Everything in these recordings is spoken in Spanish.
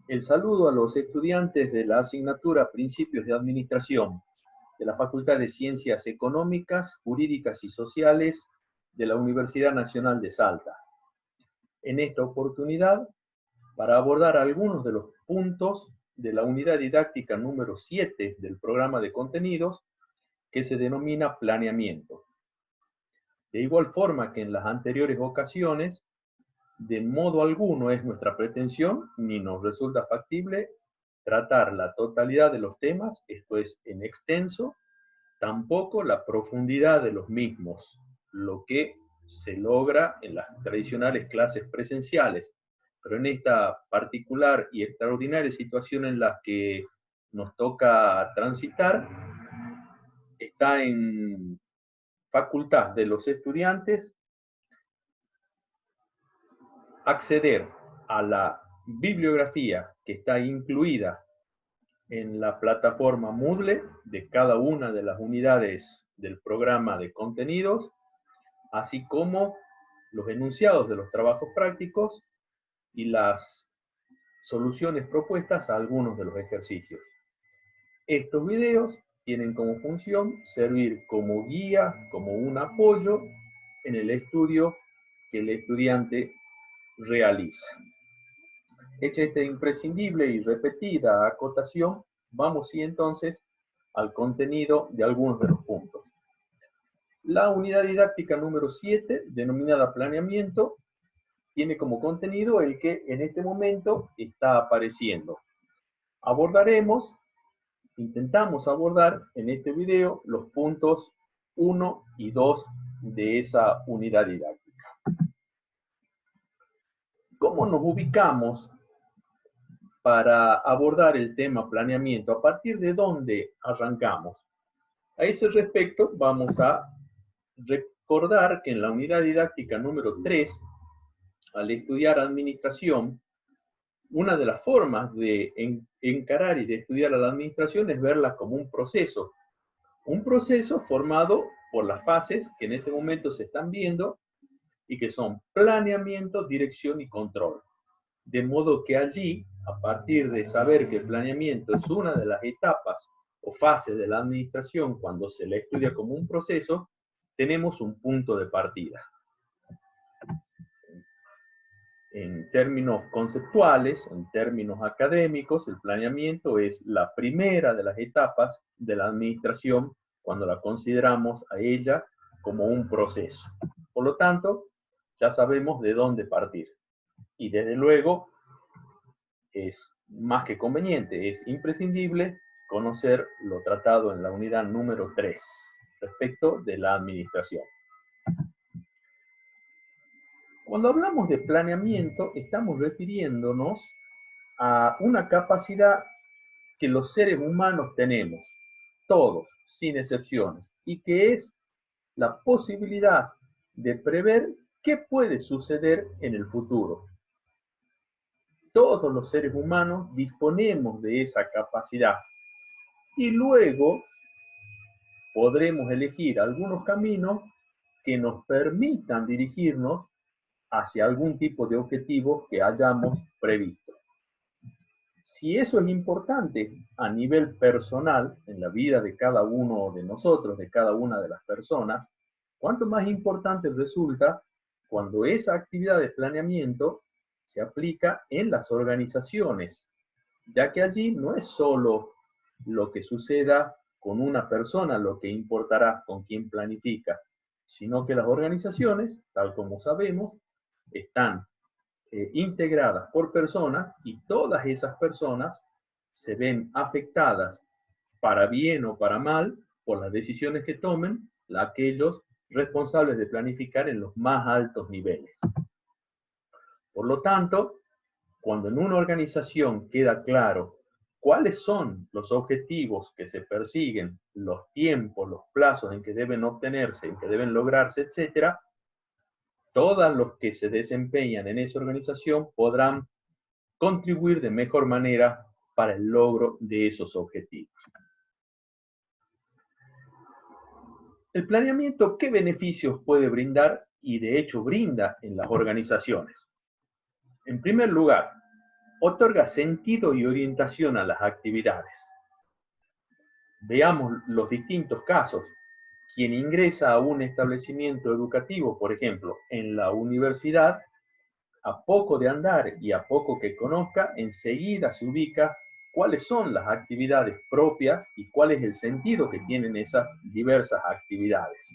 El saludo a los estudiantes de la asignatura Principios de Administración de la Facultad de Ciencias Económicas, Jurídicas y Sociales de la Universidad Nacional de Salta. En esta oportunidad, para abordar algunos de los puntos de la unidad didáctica número 7 del programa de contenidos, que se denomina planeamiento. De igual forma que en las anteriores ocasiones, de modo alguno es nuestra pretensión, ni nos resulta factible, tratar la totalidad de los temas, esto es, en extenso, tampoco la profundidad de los mismos, lo que se logra en las tradicionales clases presenciales. Pero en esta particular y extraordinaria situación en la que nos toca transitar, está en facultad de los estudiantes acceder a la bibliografía que está incluida en la plataforma Moodle de cada una de las unidades del programa de contenidos, así como los enunciados de los trabajos prácticos y las soluciones propuestas a algunos de los ejercicios. Estos videos tienen como función servir como guía, como un apoyo en el estudio que el estudiante realiza. Hecha esta imprescindible y repetida acotación, vamos sí entonces al contenido de algunos de los puntos. La unidad didáctica número 7, denominada planeamiento, tiene como contenido el que en este momento está apareciendo. Intentamos abordar en este video los puntos 1 y 2 de esa unidad didáctica. ¿Cómo nos ubicamos para abordar el tema planeamiento? ¿A partir de dónde arrancamos? A ese respecto, vamos a recordar que en la unidad didáctica número 3, al estudiar administración, una de las formas de encarar y de estudiar a la administración es verla como un proceso formado por las fases que en este momento se están viendo y que son planeamiento, dirección y control. De modo que allí, a partir de saber que el planeamiento es una de las etapas o fases de la administración cuando se la estudia como un proceso, tenemos un punto de partida. En términos conceptuales, en términos académicos, el planeamiento es la primera de las etapas de la administración cuando la consideramos a ella como un proceso. Por lo tanto, ya sabemos de dónde partir. Y desde luego, es más que conveniente, es imprescindible conocer lo tratado en la unidad número 3 respecto de la administración. Cuando hablamos de planeamiento, estamos refiriéndonos a una capacidad que los seres humanos tenemos, todos, sin excepciones, y que es la posibilidad de prever qué puede suceder en el futuro. Todos los seres humanos disponemos de esa capacidad y luego podremos elegir algunos caminos que nos permitan dirigirnos hacia algún tipo de objetivo que hayamos previsto. Si eso es importante a nivel personal, en la vida de cada uno de nosotros, de cada una de las personas, cuánto más importante resulta cuando esa actividad de planeamiento se aplica en las organizaciones, ya que allí no es solo lo que suceda con una persona lo que importará con quien planifica, sino que las organizaciones, tal como sabemos, están integradas por personas y todas esas personas se ven afectadas para bien o para mal por las decisiones que tomen aquellos responsables de planificar en los más altos niveles. Por lo tanto, cuando en una organización queda claro cuáles son los objetivos que se persiguen, los tiempos, los plazos en que deben obtenerse, en que deben lograrse, etcétera, todos los que se desempeñan en esa organización podrán contribuir de mejor manera para el logro de esos objetivos. El planeamiento, ¿qué beneficios puede brindar? Y de hecho brinda en las organizaciones. En primer lugar, otorga sentido y orientación a las actividades. Veamos los distintos casos. Quien ingresa a un establecimiento educativo, por ejemplo, en la universidad, a poco de andar y a poco que conozca, enseguida se ubica cuáles son las actividades propias y cuál es el sentido que tienen esas diversas actividades,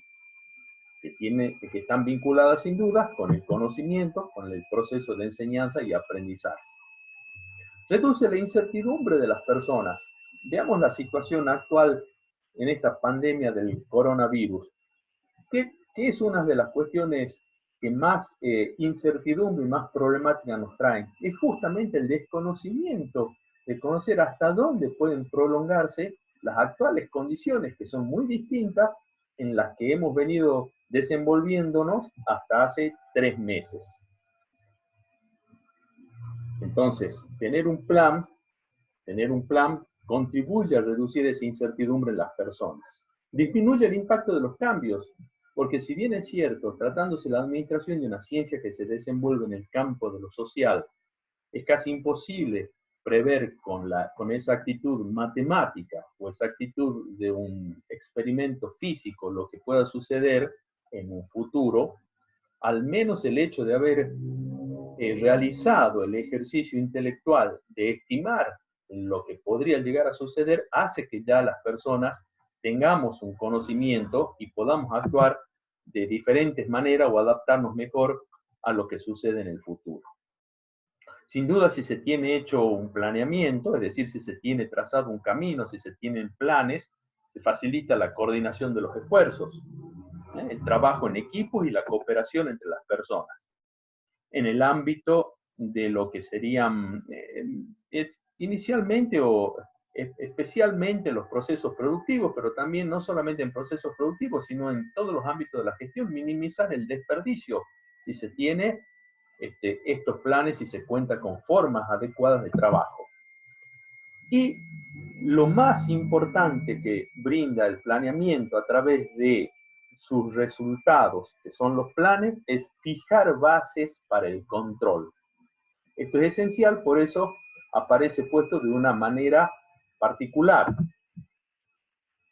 que están vinculadas sin duda con el conocimiento, con el proceso de enseñanza y aprendizaje. Reduce la incertidumbre de las personas. Veamos la situación actual en esta pandemia del coronavirus. ¿Qué es una de las cuestiones que más incertidumbre y más problemática nos traen? Es justamente el desconocimiento, de conocer hasta dónde pueden prolongarse las actuales condiciones, que son muy distintas en las que hemos venido desenvolviéndonos hasta hace 3 meses. Entonces, tener un plan contribuye a reducir esa incertidumbre en las personas. Disminuye el impacto de los cambios, porque si bien es cierto, tratándose de la administración de una ciencia que se desenvuelve en el campo de lo social, es casi imposible prever con exactitud matemática o exactitud de un experimento físico lo que pueda suceder en un futuro, al menos el hecho de haber realizado el ejercicio intelectual de estimar lo que podría llegar a suceder hace que ya las personas tengamos un conocimiento y podamos actuar de diferentes maneras o adaptarnos mejor a lo que sucede en el futuro. Sin duda, si se tiene hecho un planeamiento, es decir, si se tiene trazado un camino, si se tienen planes, se facilita la coordinación de los esfuerzos, el trabajo en equipo y la cooperación entre las personas. En el ámbito de lo que serían, es inicialmente o especialmente los procesos productivos, pero también no solamente en procesos productivos, sino en todos los ámbitos de la gestión, minimizar el desperdicio si se tiene estos planes y se cuenta con formas adecuadas de trabajo. Y lo más importante que brinda el planeamiento a través de sus resultados, que son los planes, es fijar bases para el control. Esto es esencial, por eso aparece puesto de una manera particular.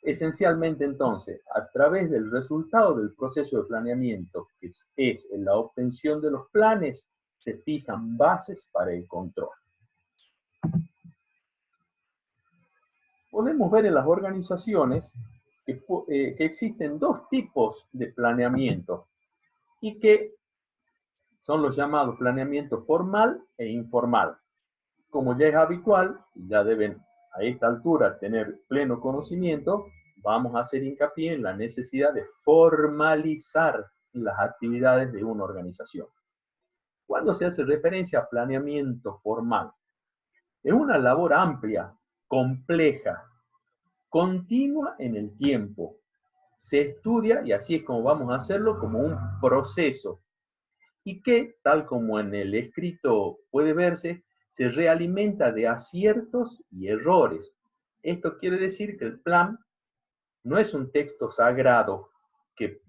Esencialmente, entonces, a través del resultado del proceso de planeamiento, que es la obtención de los planes, se fijan bases para el control. Podemos ver en las organizaciones que existen dos tipos de planeamiento y que son los llamados planeamiento formal e informal. Como ya es habitual, ya deben a esta altura tener pleno conocimiento, vamos a hacer hincapié en la necesidad de formalizar las actividades de una organización. ¿Cuándo se hace referencia a planeamiento formal? Es una labor amplia, compleja, continua en el tiempo. Se estudia, y así es como vamos a hacerlo, como un proceso. Y que, tal como en el escrito puede verse, se realimenta de aciertos y errores. Esto quiere decir que el plan no es un texto sagrado que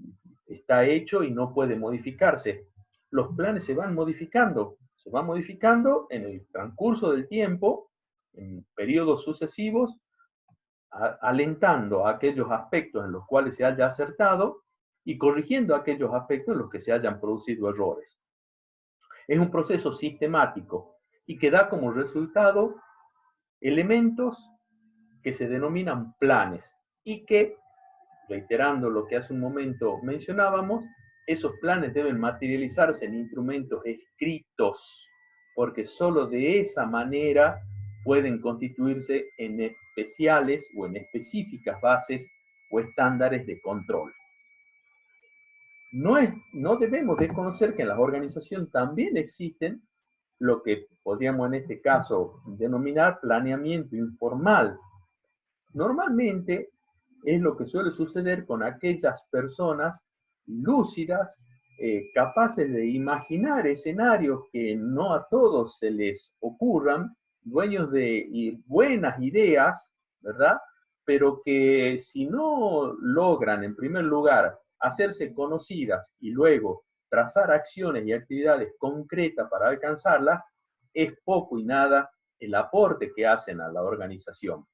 está hecho y no puede modificarse. Los planes se van modificando en el transcurso del tiempo, en periodos sucesivos, alentando a aquellos aspectos en los cuales se haya acertado y corrigiendo aquellos aspectos en los que se hayan producido errores. Es un proceso sistemático y que da como resultado elementos que se denominan planes y que, reiterando lo que hace un momento mencionábamos, esos planes deben materializarse en instrumentos escritos, porque solo de esa manera pueden constituirse en especiales o en específicas bases o estándares de control. No debemos desconocer que en las organizaciones también existen lo que podríamos en este caso denominar planeamiento informal. Normalmente es lo que suele suceder con aquellas personas lúcidas, capaces de imaginar escenarios que no a todos se les ocurran, dueños de buenas ideas, ¿verdad? Pero que si no logran, en primer lugar, hacerse conocidas y luego trazar acciones y actividades concretas para alcanzarlas, es poco y nada el aporte que hacen a la organización.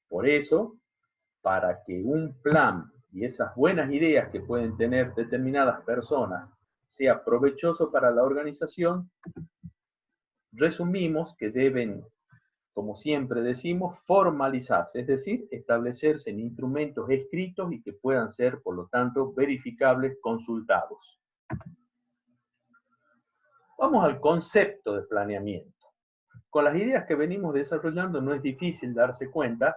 Por eso, para que un plan y esas buenas ideas que pueden tener determinadas personas sea provechoso para la organización, resumimos que deben, como siempre decimos, formalizarse, es decir, establecerse en instrumentos escritos y que puedan ser, por lo tanto, verificables, consultados. Vamos al concepto de planeamiento. Con las ideas que venimos desarrollando no es difícil darse cuenta,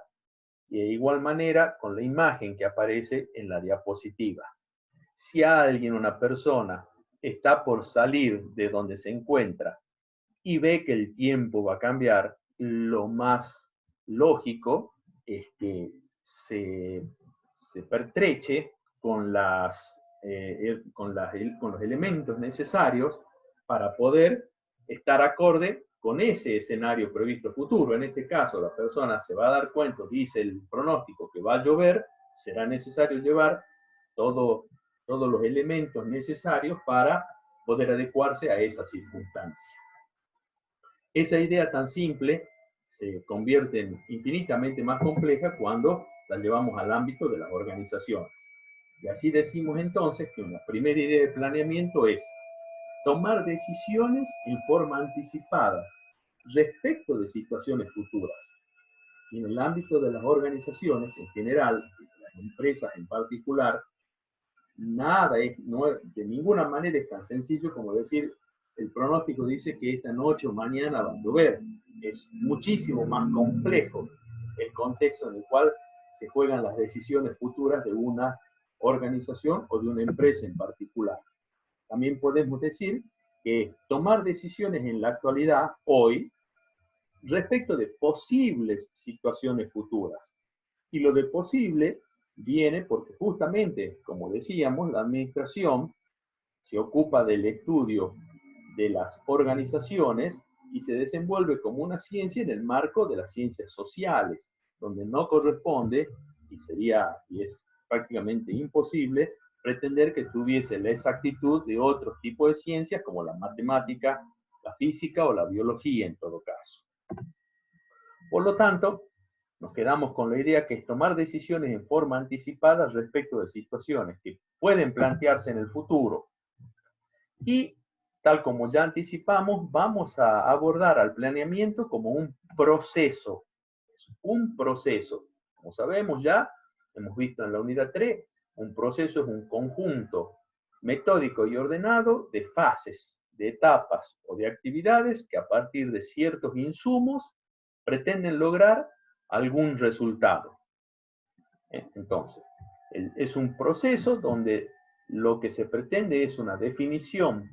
y de igual manera con la imagen que aparece en la diapositiva. Si alguien, una persona, está por salir de donde se encuentra y ve que el tiempo va a cambiar, lo más lógico es que se pertreche con los elementos necesarios para poder estar acorde con ese escenario previsto futuro. En este caso, la persona se va a dar cuenta, dice el pronóstico que va a llover, será necesario llevar todos los elementos necesarios para poder adecuarse a esa circunstancia. Esa idea tan simple se convierte en infinitamente más compleja cuando la llevamos al ámbito de las organizaciones. Y así decimos entonces que una primera idea de planeamiento es tomar decisiones en forma anticipada respecto de situaciones futuras. Y en el ámbito de las organizaciones en general, las empresas en particular, nada es, no, de ninguna manera es tan sencillo como decir, el pronóstico dice que esta noche o mañana va a llover. Es muchísimo más complejo el contexto en el cual se juegan las decisiones futuras de una organización o de una empresa en particular. También podemos decir que tomar decisiones en la actualidad, hoy, respecto de posibles situaciones futuras. Y lo de posible viene porque justamente, como decíamos, la administración se ocupa del estudio de las organizaciones y se desenvuelve como una ciencia en el marco de las ciencias sociales, donde no corresponde, y es prácticamente imposible, pretender que tuviese la exactitud de otros tipos de ciencias como la matemática, la física o la biología en todo caso. Por lo tanto, nos quedamos con la idea que es tomar decisiones en forma anticipada respecto de situaciones que pueden plantearse en el futuro. Y, tal como ya anticipamos, vamos a abordar al planeamiento como un proceso. Es un proceso. Como sabemos ya, hemos visto en la unidad 3, un proceso es un conjunto metódico y ordenado de fases, de etapas o de actividades que a partir de ciertos insumos pretenden lograr algún resultado. Entonces, es un proceso donde lo que se pretende es una definición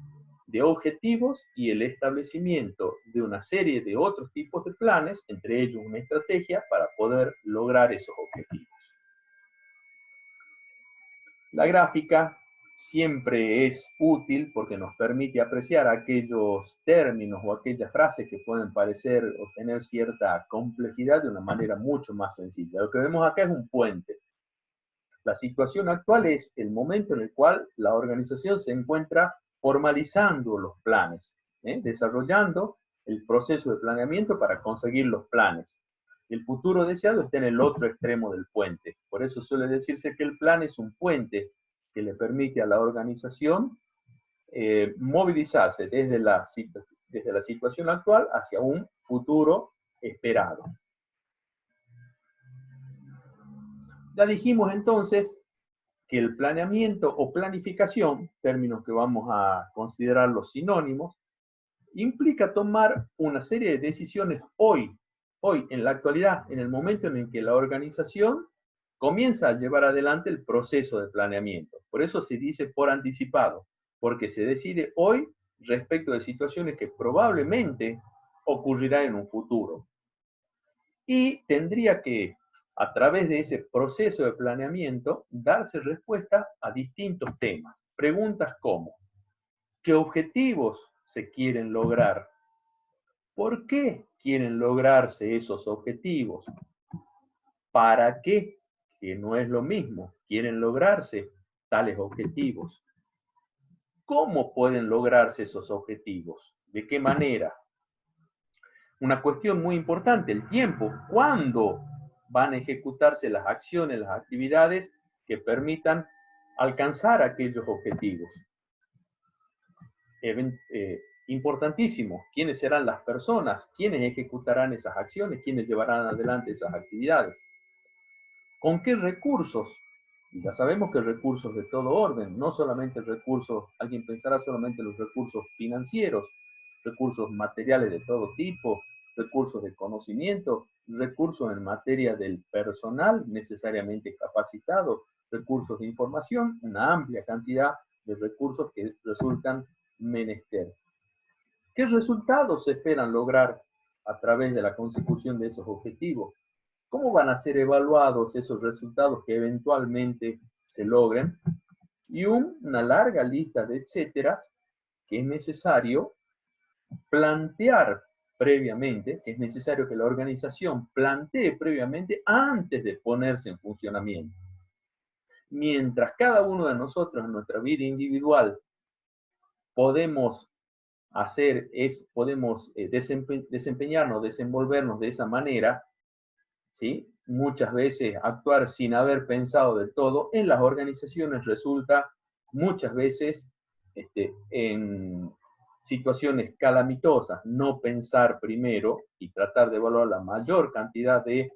de objetivos y el establecimiento de una serie de otros tipos de planes, entre ellos una estrategia para poder lograr esos objetivos. La gráfica siempre es útil porque nos permite apreciar aquellos términos o aquellas frases que pueden parecer o tener cierta complejidad de una manera mucho más sencilla. Lo que vemos acá es un puente. La situación actual es el momento en el cual la organización se encuentra formalizando los planes, desarrollando el proceso de planeamiento para conseguir los planes. El futuro deseado está en el otro extremo del puente. Por eso suele decirse que el plan es un puente que le permite a la organización movilizarse desde la situación actual hacia un futuro esperado. Ya dijimos entonces que el planeamiento o planificación, términos que vamos a considerar los sinónimos, implica tomar una serie de decisiones hoy, en la actualidad, en el momento en el que la organización comienza a llevar adelante el proceso de planeamiento. Por eso se dice por anticipado, porque se decide hoy respecto de situaciones que probablemente ocurrirán en un futuro. Y tendría que, a través de ese proceso de planeamiento, darse respuesta a distintos temas. Preguntas como, ¿qué objetivos se quieren lograr? ¿Por qué quieren lograrse esos objetivos? ¿Para qué? Que no es lo mismo, quieren lograrse tales objetivos. ¿Cómo pueden lograrse esos objetivos? ¿De qué manera? Una cuestión muy importante, el tiempo. ¿Cuándo van a ejecutarse las acciones, las actividades que permitan alcanzar aquellos objetivos? Importantísimo, ¿quiénes serán las personas? ¿Quiénes ejecutarán esas acciones? ¿Quiénes llevarán adelante esas actividades? ¿Con qué recursos? Y ya sabemos que recursos de todo orden, no solamente recursos, alguien pensará solamente en los recursos financieros, recursos materiales de todo tipo, recursos de conocimiento, recursos en materia del personal necesariamente capacitado, recursos de información, una amplia cantidad de recursos que resultan menester. ¿Qué resultados se esperan lograr a través de la consecución de esos objetivos? ¿Cómo van a ser evaluados esos resultados que eventualmente se logren? Y una larga lista de etcétera que es necesario plantear previamente, que es necesario que la organización plantee previamente antes de ponerse en funcionamiento. Mientras cada uno de nosotros en nuestra vida individual podemos desempeñarnos, desenvolvernos de esa manera, ¿sí? Muchas veces actuar sin haber pensado del todo, en las organizaciones resulta muchas veces en situaciones calamitosas, no pensar primero y tratar de evaluar la mayor cantidad de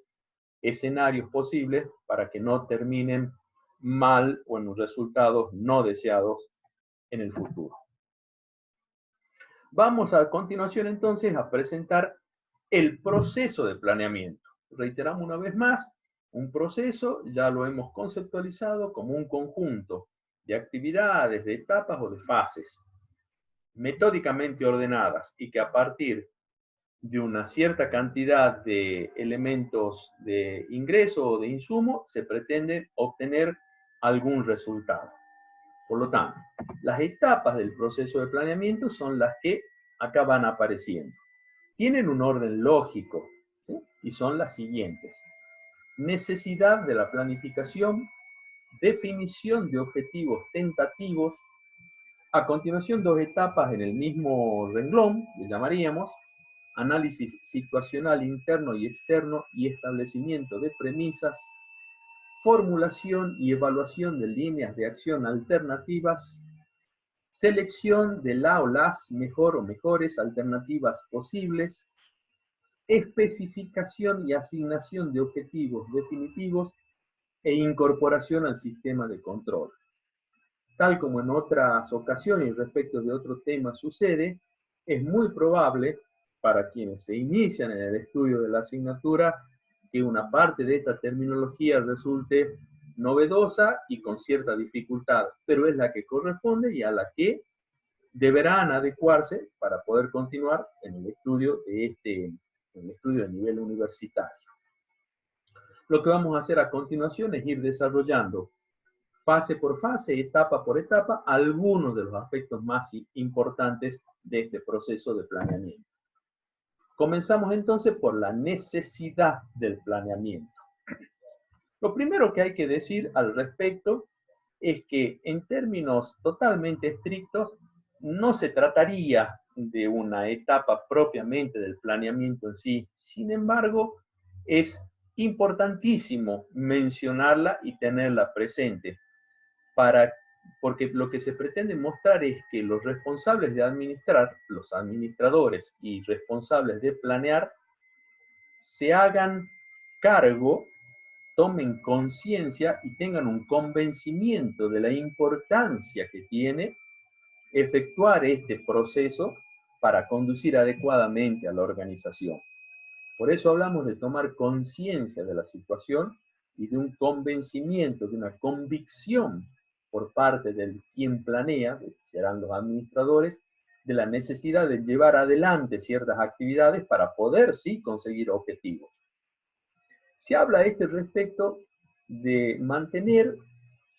escenarios posibles para que no terminen mal o en resultados no deseados en el futuro. Vamos a continuación entonces a presentar el proceso de planeamiento. Reiteramos una vez más, un proceso ya lo hemos conceptualizado como un conjunto de actividades, de etapas o de fases metódicamente ordenadas y que a partir de una cierta cantidad de elementos de ingreso o de insumo se pretende obtener algún resultado. Por lo tanto, las etapas del proceso de planeamiento son las que acá van apareciendo. Tienen un orden lógico, ¿sí? Y son las siguientes. Necesidad de la planificación, definición de objetivos tentativos, a continuación dos etapas en el mismo renglón, le llamaríamos, análisis situacional interno y externo y establecimiento de premisas, formulación y evaluación de líneas de acción alternativas, selección de la o las mejor o mejores alternativas posibles, especificación y asignación de objetivos definitivos e incorporación al sistema de control. Tal como en otras ocasiones respecto de otro tema sucede, es muy probable para quienes se inician en el estudio de la asignatura que una parte de esta terminología resulte novedosa y con cierta dificultad, pero es la que corresponde y a la que deberán adecuarse para poder continuar en el estudio de nivel universitario. Lo que vamos a hacer a continuación es ir desarrollando fase por fase, etapa por etapa, algunos de los aspectos más importantes de este proceso de planeamiento. Comenzamos entonces por la necesidad del planeamiento. Lo primero que hay que decir al respecto es que en términos totalmente estrictos no se trataría de una etapa propiamente del planeamiento en sí. Sin embargo, es importantísimo mencionarla y tenerla presente, porque lo que se pretende mostrar es que los responsables de administrar, los administradores y responsables de planear, se hagan cargo, tomen conciencia y tengan un convencimiento de la importancia que tiene efectuar este proceso para conducir adecuadamente a la organización. Por eso hablamos de tomar conciencia de la situación y de un convencimiento, de una convicción por parte del quien planea, que serán los administradores, de la necesidad de llevar adelante ciertas actividades para poder, sí, conseguir objetivos. Se habla a este respecto de mantener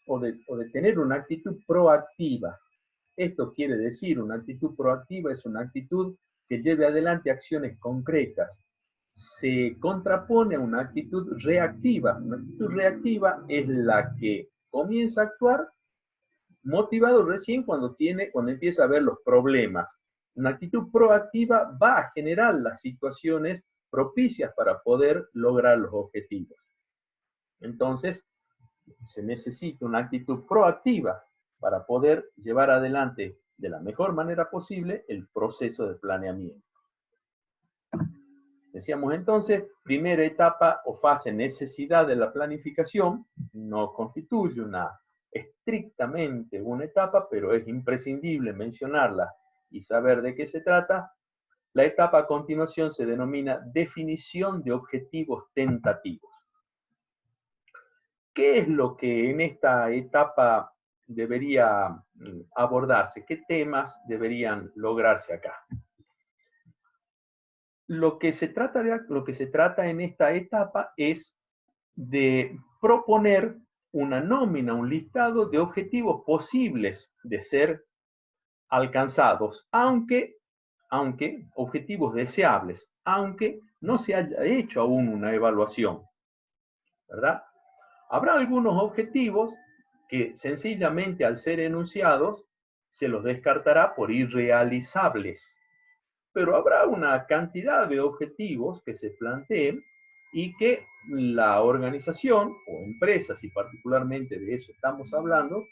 o de tener una actitud proactiva. Esto quiere decir, una actitud proactiva es una actitud que lleve adelante acciones concretas. Se contrapone a una actitud reactiva. Una actitud reactiva es la que comienza a actuar motivado recién cuando empieza a ver los problemas. Una actitud proactiva va a generar las situaciones propicias para poder lograr los objetivos. Entonces, se necesita una actitud proactiva para poder llevar adelante de la mejor manera posible el proceso de planeamiento. Decíamos entonces, primera etapa o fase, necesidad de la planificación, no constituye estrictamente una etapa, pero es imprescindible mencionarla y saber de qué se trata. La etapa a continuación se denomina definición de objetivos tentativos. ¿Qué es lo que en esta etapa debería abordarse? ¿Qué temas deberían lograrse acá? Lo que se trata en esta etapa es de proponer una nómina, un listado de objetivos posibles de ser alcanzados, aunque objetivos deseables, aunque no se haya hecho aún una evaluación, ¿verdad? Habrá algunos objetivos que sencillamente al ser enunciados se los descartará por irrealizables, pero habrá una cantidad de objetivos que se planteen y que la organización o empresa, si particularmente de eso estamos hablando,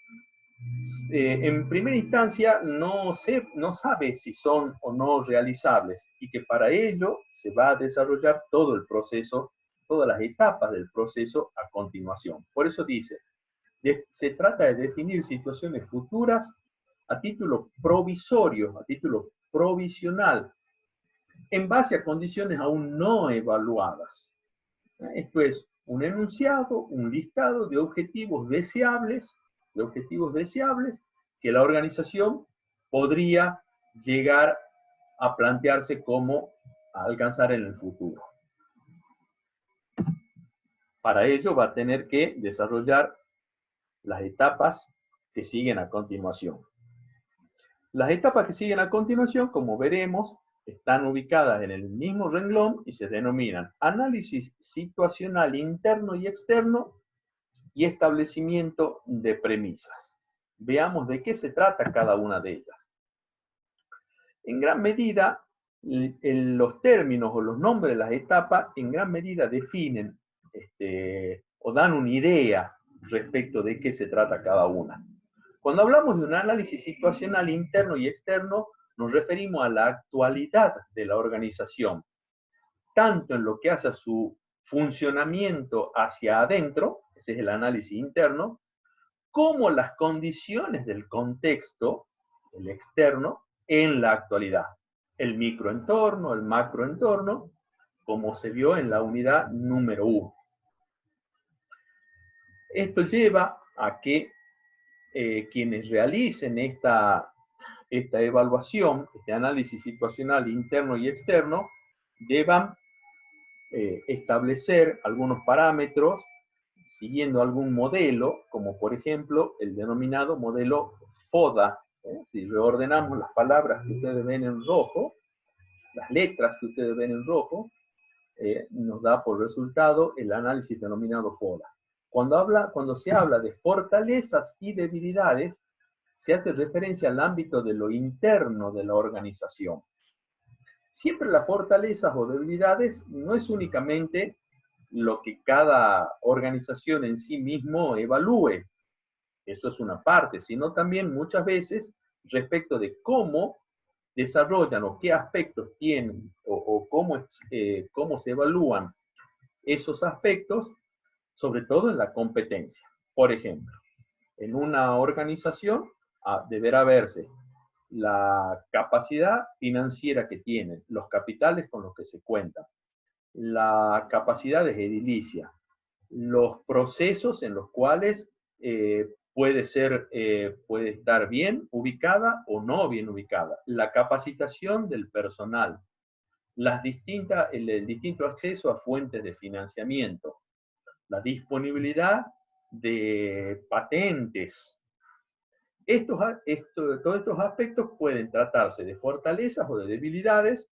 en primera instancia no sabe si son o no realizables y que para ello se va a desarrollar todo el proceso, todas las etapas del proceso a continuación. Por eso dice, se trata de definir situaciones futuras a título provisorio, a título provisional, en base a condiciones aún no evaluadas. Esto es un enunciado, un listado de objetivos deseables que la organización podría llegar a plantearse como a alcanzar en el futuro. Para ello va a tener que desarrollar las etapas que siguen a continuación. Las etapas que siguen a continuación, como veremos, están ubicadas en el mismo renglón y se denominan análisis situacional interno y externo y establecimiento de premisas. Veamos de qué se trata cada una de ellas. En gran medida, los términos o los nombres de las etapas en gran medida definen o dan una idea respecto de qué se trata cada una. Cuando hablamos de un análisis situacional interno y externo, nos referimos a la actualidad de la organización, tanto en lo que hace a su funcionamiento hacia adentro, ese es el análisis interno, como las condiciones del contexto, el externo, en la actualidad. El microentorno, el macroentorno, como se vio en la unidad número 1. Esto lleva a que quienes realicen esta evaluación, este análisis situacional interno y externo, deban establecer algunos parámetros siguiendo algún modelo, como por ejemplo el denominado modelo FODA. Si reordenamos las palabras que ustedes ven en rojo, las letras que ustedes ven en rojo, nos da por resultado el análisis denominado FODA. Cuando se habla de fortalezas y debilidades, se hace referencia al ámbito de lo interno de la organización. Siempre las fortalezas o debilidades no es únicamente lo que cada organización en sí mismo evalúe, eso es una parte, sino también muchas veces respecto de cómo desarrollan o qué aspectos tienen o cómo se evalúan esos aspectos, sobre todo en la competencia. Por ejemplo, en una organización deberá verse la capacidad financiera que tienen, los capitales con los que se cuentan, la capacidad de edilicia, los procesos en los cuales puede estar bien ubicada o no bien ubicada, la capacitación del personal, el distinto acceso a fuentes de financiamiento, la disponibilidad de patentes. Todos estos aspectos pueden tratarse de fortalezas o de debilidades,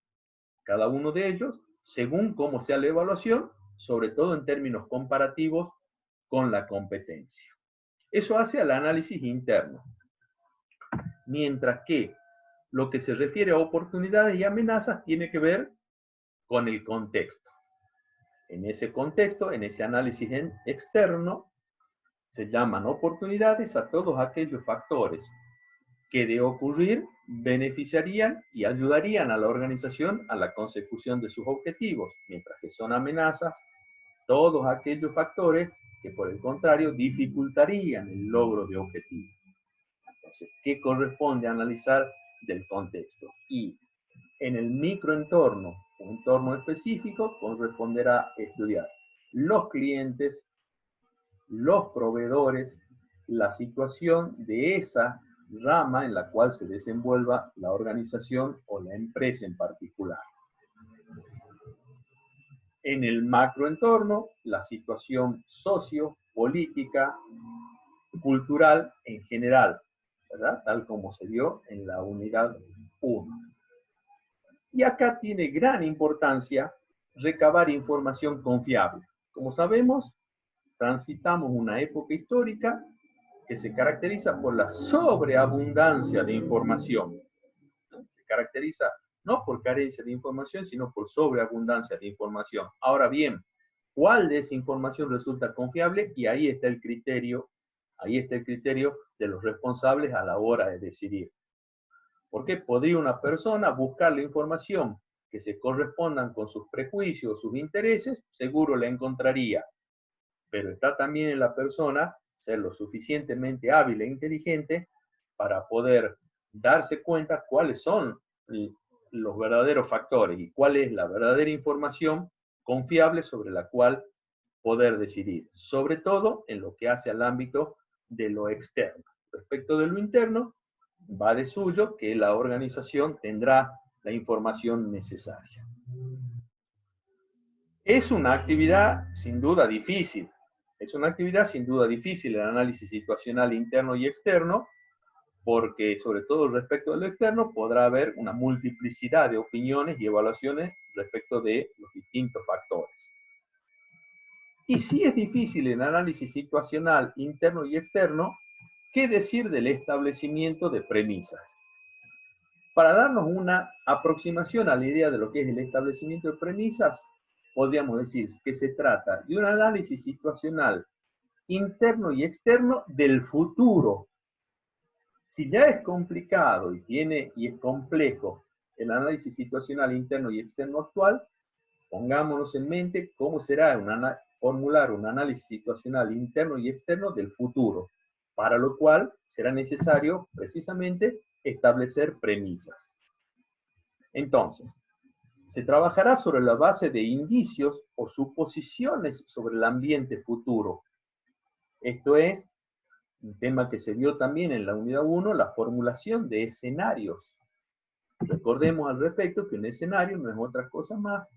cada uno de ellos, según cómo sea la evaluación, sobre todo en términos comparativos con la competencia. Eso hace al análisis interno. Mientras que lo que se refiere a oportunidades y amenazas tiene que ver con el contexto. En ese contexto, en ese análisis externo, se llaman oportunidades a todos aquellos factores que de ocurrir beneficiarían y ayudarían a la organización a la consecución de sus objetivos, mientras que son amenazas todos aquellos factores que por el contrario dificultarían el logro de objetivos. Entonces, ¿qué corresponde analizar del contexto? Y en el microentorno, un entorno específico, corresponderá estudiar los clientes, los proveedores, la situación de esa rama en la cual se desenvuelva la organización o la empresa en particular. En el macroentorno, la situación sociopolítica, cultural en general, ¿verdad? Tal como se dio en la unidad 1. Y acá tiene gran importancia recabar información confiable. Como sabemos, transitamos una época histórica que se caracteriza por la sobreabundancia de información. Se caracteriza no por carencia de información, sino por sobreabundancia de información. Ahora bien, ¿cuál de esa información resulta confiable? Y ahí está el criterio de los responsables a la hora de decidir. Porque podría una persona buscar la información que se correspondan con sus prejuicios, sus intereses, seguro la encontraría. Pero está también en la persona ser lo suficientemente hábil e inteligente para poder darse cuenta cuáles son los verdaderos factores y cuál es la verdadera información confiable sobre la cual poder decidir, sobre todo en lo que hace al ámbito de lo externo. Respecto de lo interno, va de suyo que la organización tendrá la información necesaria. Es una actividad sin duda difícil. Es una actividad sin duda difícil el análisis situacional interno y externo, porque sobre todo respecto de lo externo podrá haber una multiplicidad de opiniones y evaluaciones respecto de los distintos factores. Y si es difícil el análisis situacional interno y externo, ¿qué decir del establecimiento de premisas? Para darnos una aproximación a la idea de lo que es el establecimiento de premisas, podríamos decir que se trata de un análisis situacional interno y externo del futuro. Si ya es complicado y es complejo el análisis situacional interno y externo actual, pongámonos en mente cómo será formular un análisis situacional interno y externo del futuro, para lo cual será necesario precisamente establecer premisas. Entonces, se trabajará sobre la base de indicios o suposiciones sobre el ambiente futuro. Esto es un tema que se vio también en la unidad 1, la formulación de escenarios. Recordemos al respecto que un escenario no es otra cosa más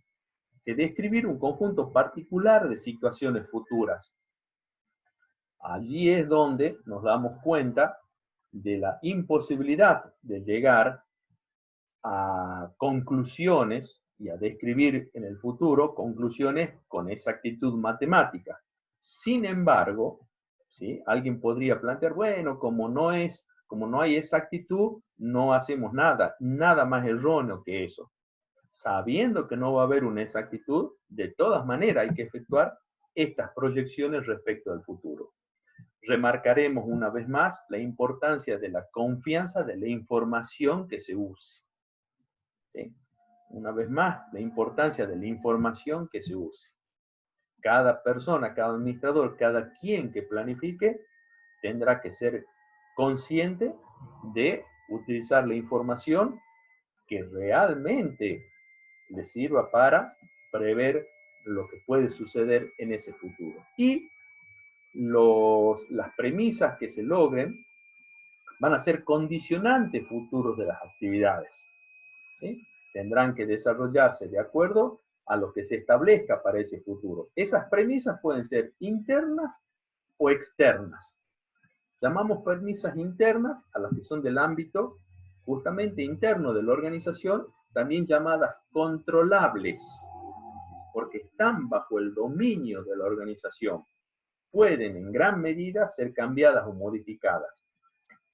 que describir un conjunto particular de situaciones futuras. Allí es donde nos damos cuenta de la imposibilidad de llegar a conclusiones y a describir en el futuro conclusiones con exactitud matemática. Sin embargo, ¿sí? Alguien podría plantear, bueno, como no hay exactitud, no hacemos nada, nada más erróneo que eso. Sabiendo que no va a haber una exactitud, de todas maneras hay que efectuar estas proyecciones respecto al futuro. Remarcaremos una vez más la importancia de la confianza de la información que se use. ¿Sí? Una vez más, la importancia de la información que se use. Cada persona, cada administrador, cada quien que planifique, tendrá que ser consciente de utilizar la información que realmente le sirva para prever lo que puede suceder en ese futuro. Y las premisas que se logren van a ser condicionantes futuros de las actividades. ¿Sí? Tendrán que desarrollarse de acuerdo a lo que se establezca para ese futuro. Esas premisas pueden ser internas o externas. Llamamos premisas internas a las que son del ámbito justamente interno de la organización, también llamadas controlables, porque están bajo el dominio de la organización. Pueden en gran medida ser cambiadas o modificadas.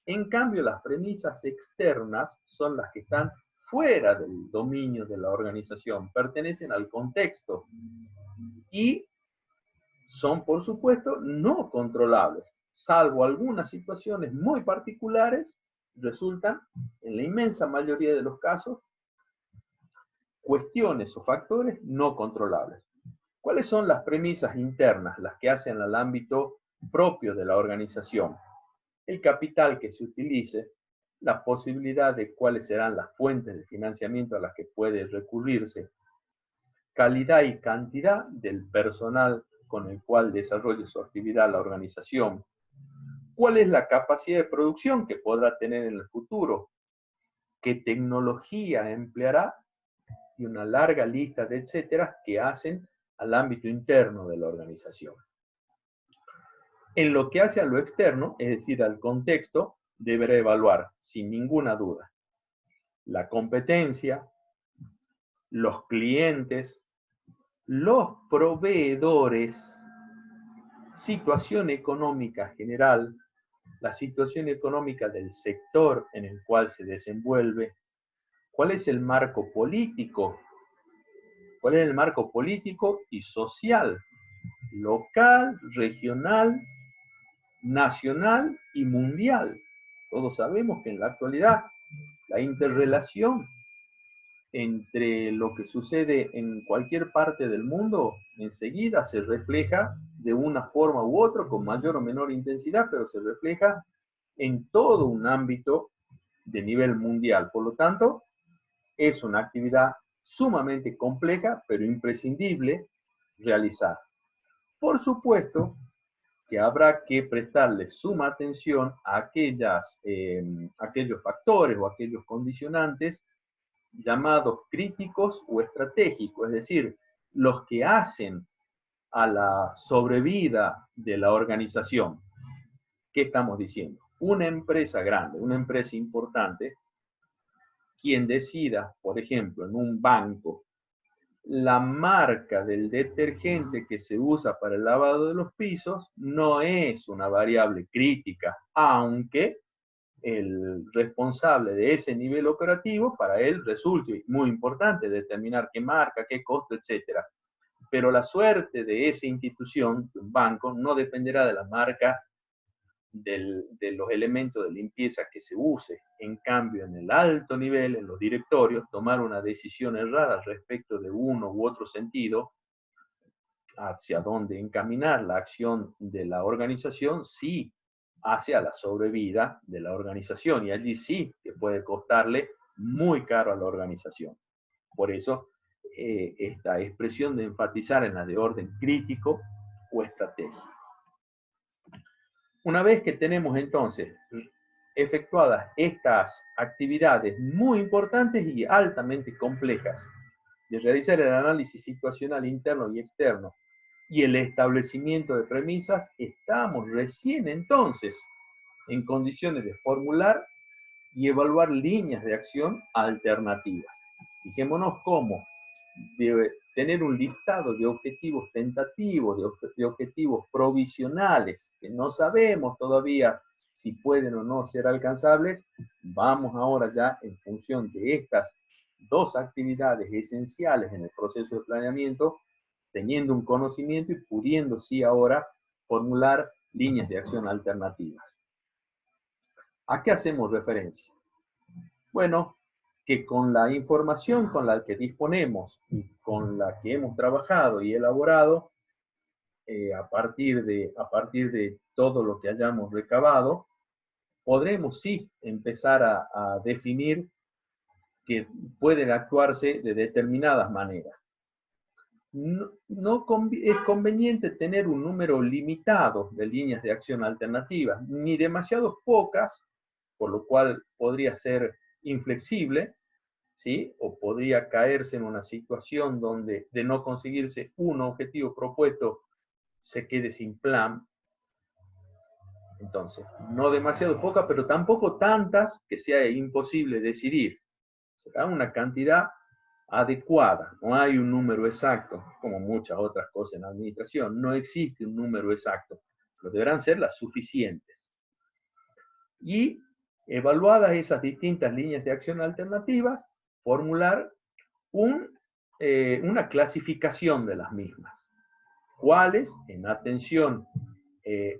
En cambio, las premisas externas son las que están fuera del dominio de la organización, pertenecen al contexto y son, por supuesto, no controlables, salvo algunas situaciones muy particulares, resultan, en la inmensa mayoría de los casos, cuestiones o factores no controlables. ¿Cuáles son las premisas internas, las que hacen al ámbito propio de la organización? El capital que se utilice, la posibilidad de cuáles serán las fuentes de financiamiento a las que puede recurrirse, calidad y cantidad del personal con el cual desarrolle su actividad la organización, cuál es la capacidad de producción que podrá tener en el futuro, qué tecnología empleará y una larga lista de etcétera que hacen al ámbito interno de la organización. En lo que hace a lo externo, es decir, al contexto, deberá evaluar, sin ninguna duda, la competencia, los clientes, los proveedores, situación económica general, la situación económica del sector en el cual se desenvuelve, cuál es el marco político, cuál es el marco político y social, local, regional, nacional y mundial. Todos sabemos que en la actualidad la interrelación entre lo que sucede en cualquier parte del mundo enseguida se refleja de una forma u otra, con mayor o menor intensidad, pero se refleja en todo un ámbito de nivel mundial. Por lo tanto, es una actividad sumamente compleja, pero imprescindible realizar. Por supuesto que habrá que prestarle suma atención a aquellos factores o aquellos condicionantes llamados críticos o estratégicos, es decir, los que hacen a la sobrevida de la organización. ¿Qué estamos diciendo? Una empresa grande, una empresa importante, quien decida, por ejemplo, en un banco, la marca del detergente que se usa para el lavado de los pisos no es una variable crítica, aunque el responsable de ese nivel operativo, para él resulte muy importante determinar qué marca, qué costo, etcétera. Pero la suerte de esa institución, de un banco, no dependerá de la marca de los elementos de limpieza que se use. En cambio, en el alto nivel, en los directorios, tomar una decisión errada respecto de uno u otro sentido, hacia dónde encaminar la acción de la organización, sí hacia la sobrevida de la organización, y allí sí que puede costarle muy caro a la organización. Por eso, esta expresión de enfatizar en la de orden crítico o estratégico. Una vez que tenemos entonces efectuadas estas actividades muy importantes y altamente complejas de realizar el análisis situacional interno y externo y el establecimiento de premisas, estamos recién entonces en condiciones de formular y evaluar líneas de acción alternativas. Fijémonos cómo de tener un listado de objetivos tentativos, de objetivos provisionales, que no sabemos todavía si pueden o no ser alcanzables, vamos ahora ya en función de estas dos actividades esenciales en el proceso de planeamiento, teniendo un conocimiento y pudiendo sí ahora formular líneas de acción alternativas. ¿A qué hacemos referencia? Bueno, que con la información con la que disponemos y con la que hemos trabajado y elaborado, a partir de todo lo que hayamos recabado, podremos sí empezar a definir que pueden actuarse de determinadas maneras. No es conveniente tener un número limitado de líneas de acción alternativas, ni demasiado pocas, por lo cual podría ser inflexible, ¿sí? O podría caerse en una situación donde de no conseguirse un objetivo propuesto se quede sin plan. Entonces, no demasiado poca, pero tampoco tantas que sea imposible decidir. Será una cantidad adecuada. No hay un número exacto, como muchas otras cosas en la administración. No existe un número exacto, pero deberán ser las suficientes. Y Evaluadas esas distintas líneas de acción alternativas, formular una clasificación de las mismas. ¿Cuáles? En atención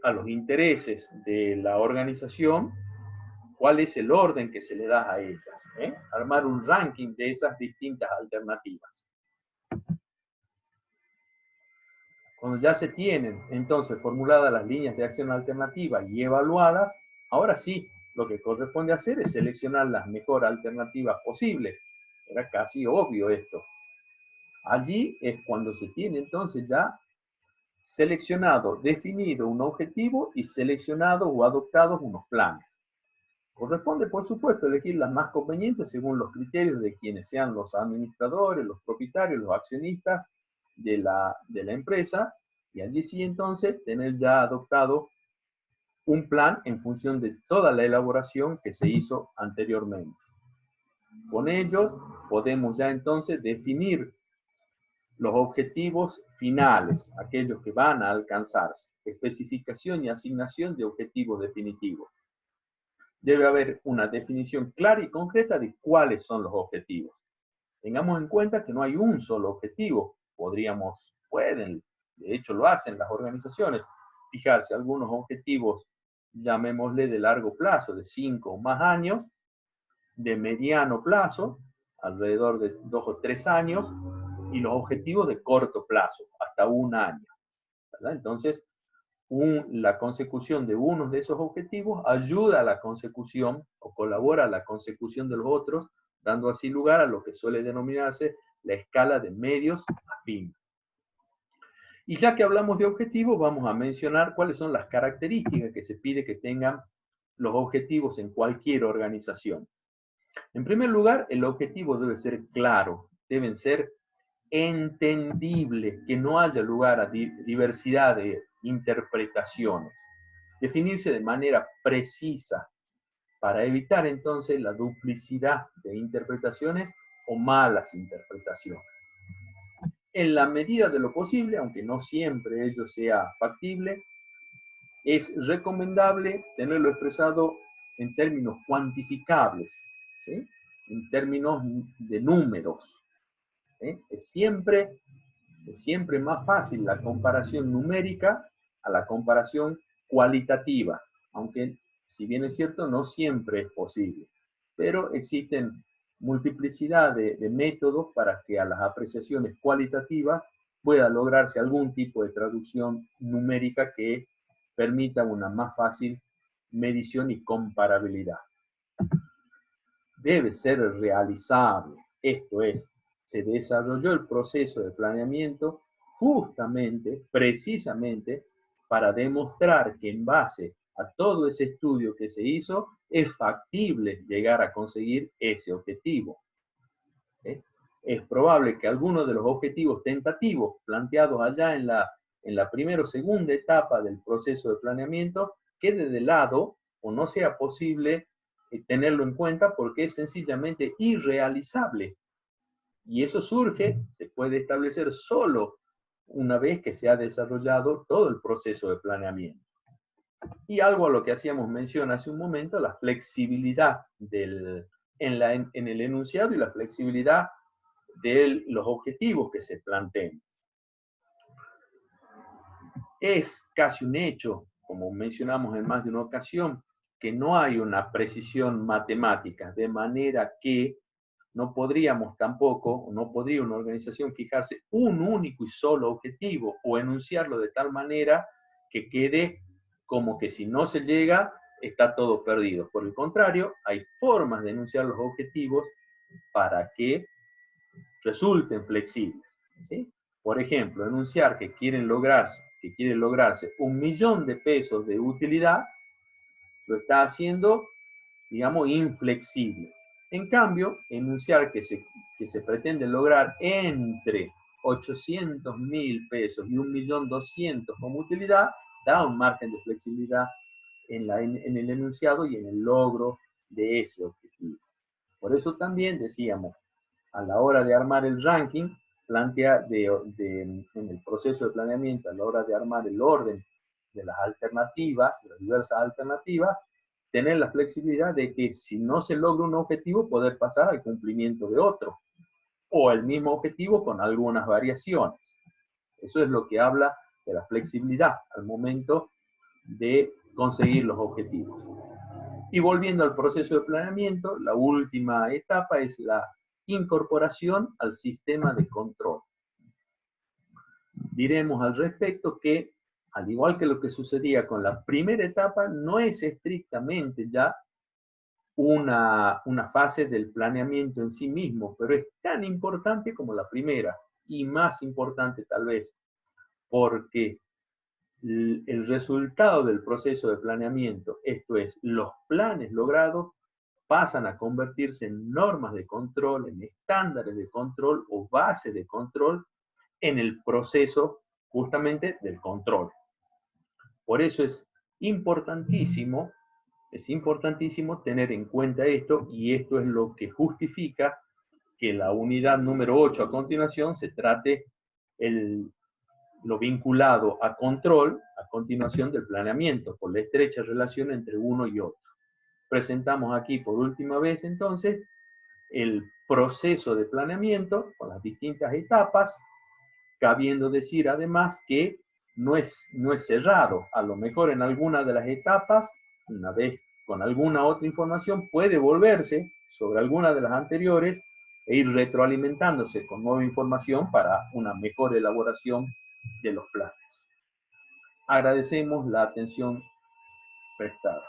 a los intereses de la organización, cuál es el orden que se le da a ellas. Armar un ranking de esas distintas alternativas. Cuando ya se tienen entonces formuladas las líneas de acción alternativa y evaluadas, ahora sí, lo que corresponde hacer es seleccionar las mejores alternativas posibles. Era casi obvio esto. Allí es cuando se tiene entonces ya seleccionado, definido un objetivo y seleccionado o adoptados unos planes. Corresponde, por supuesto, elegir las más convenientes según los criterios de quienes sean los administradores, los propietarios, los accionistas de la empresa, y allí sí entonces tener ya adoptado un plan en función de toda la elaboración que se hizo anteriormente. Con ellos podemos ya entonces definir los objetivos finales, aquellos que van a alcanzarse, especificación y asignación de objetivos definitivos. Debe haber una definición clara y concreta de cuáles son los objetivos. Tengamos en cuenta que no hay un solo objetivo. Pueden, de hecho lo hacen las organizaciones, fijarse algunos objetivos, llamémosle de largo plazo, de 5 o más años, de mediano plazo, alrededor de 2 o 3 años, y los objetivos de corto plazo, hasta 1 año. ¿Verdad? Entonces, la consecución de uno de esos objetivos ayuda a la consecución o colabora a la consecución de los otros, dando así lugar a lo que suele denominarse la escala de medios a fin. Y ya que hablamos de objetivos, vamos a mencionar cuáles son las características que se pide que tengan los objetivos en cualquier organización. En primer lugar, el objetivo debe ser claro, deben ser entendible, que no haya lugar a diversidad de interpretaciones. Definirse de manera precisa para evitar entonces la duplicidad de interpretaciones o malas interpretaciones. En la medida de lo posible, aunque no siempre ello sea factible, es recomendable tenerlo expresado en términos cuantificables, ¿sí? En términos de números. Es siempre más fácil la comparación numérica a la comparación cualitativa, aunque si bien es cierto, no siempre es posible. Pero existen multiplicidad de métodos para que a las apreciaciones cualitativas pueda lograrse algún tipo de traducción numérica que permita una más fácil medición y comparabilidad. Debe ser realizable, esto es, se desarrolló el proceso de planeamiento justamente, precisamente, para demostrar que en base a todo ese estudio que se hizo, es factible llegar a conseguir ese objetivo. ¿Sí? Es probable que algunos de los objetivos tentativos planteados allá en la primera o segunda etapa del proceso de planeamiento quede de lado o no sea posible tenerlo en cuenta porque es sencillamente irrealizable. Y eso se puede establecer solo una vez que se ha desarrollado todo el proceso de planeamiento. Y algo a lo que hacíamos mención hace un momento, la flexibilidad en el enunciado y la flexibilidad de los objetivos que se planteen. Es casi un hecho, como mencionamos en más de una ocasión, que no hay una precisión matemática, de manera que no podríamos tampoco, no podría una organización fijarse un único y solo objetivo o enunciarlo de tal manera que quede como que si no se llega, está todo perdido. Por el contrario, hay formas de enunciar los objetivos para que resulten flexibles. ¿Sí? Por ejemplo, enunciar que quiere lograrse 1.000.000 de pesos de utilidad, lo está haciendo, digamos, inflexible. En cambio, enunciar que se pretende lograr entre 800.000 pesos y 1.200.000 como utilidad, da un margen de flexibilidad en el enunciado y en el logro de ese objetivo. Por eso también decíamos, a la hora de armar el ranking, en el proceso de planeamiento, a la hora de armar el orden de las alternativas, de las diversas alternativas, tener la flexibilidad de que si no se logra un objetivo, poder pasar al cumplimiento de otro, o el mismo objetivo con algunas variaciones. Eso es lo que habla de la flexibilidad al momento de conseguir los objetivos. Y volviendo al proceso de planeamiento, la última etapa es la incorporación al sistema de control. Diremos al respecto que, al igual que lo que sucedía con la primera etapa, no es estrictamente ya una fase del planeamiento en sí mismo, pero es tan importante como la primera, y más importante tal vez, porque el resultado del proceso de planeamiento, esto es, los planes logrados, pasan a convertirse en normas de control, en estándares de control o bases de control en el proceso justamente del control. Por eso es importantísimo tener en cuenta esto, y esto es lo que justifica que la unidad número 8 a continuación se trate lo vinculado a control a continuación del planeamiento, por la estrecha relación entre uno y otro. Presentamos aquí por última vez entonces el proceso de planeamiento con las distintas etapas, cabiendo decir además que no es cerrado. A lo mejor en alguna de las etapas, una vez con alguna otra información, puede volverse sobre alguna de las anteriores e ir retroalimentándose con nueva información para una mejor elaboración de los planes. Agradecemos la atención prestada.